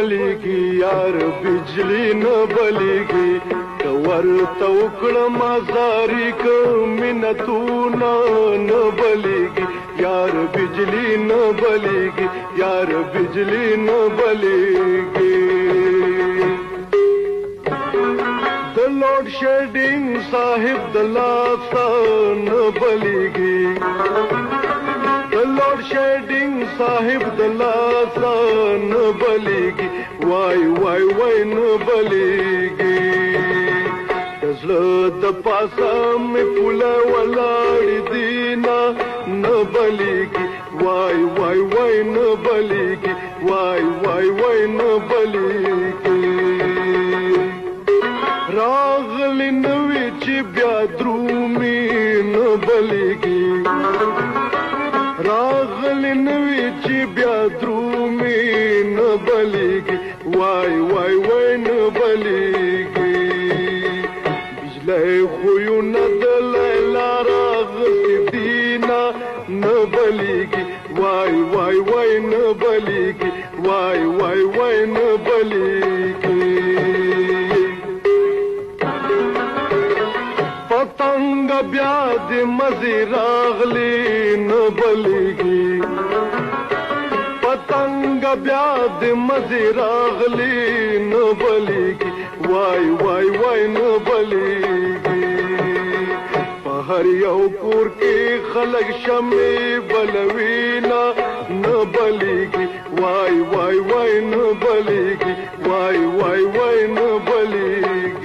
بلیږي یار بجلی نه بلیږي ورته وکړم ازاري که منتونه نه بلیږي یار بجلی نه بلیږي یار بجلی نه بلیږي د لوډ شیډینګ صاحب د لاسه نه بلیږي د لوډ شیډینګ صاحب د لاسه نه بلیږي وای وای وای نه بلیږي زړه د پاسه مې پوله ولاړې دي نه بلیږي وای وای وای نه بلیږي وای وای وای نه بلیږي راغلی نوی چې بیا درومي نه بلیږي راغلی نوی چې بیا درومي نه بلیږي وای وای وای نه بلیږي بجلی خویونه د لیلا راغلي دي نه بلیږي وای وای وای نه بلیږي وای وای وای نه بلیږي پتنګ بیا د مزې راغلي نه بلیږي پتنګ بیا د مزې راغلي نه بلیږي وای وای وای نه بلیږي په هر یو کور کې خلک شمې بلوي نه بلیږي وای وای وای نه بلیږي وای وای وای نه بلیږي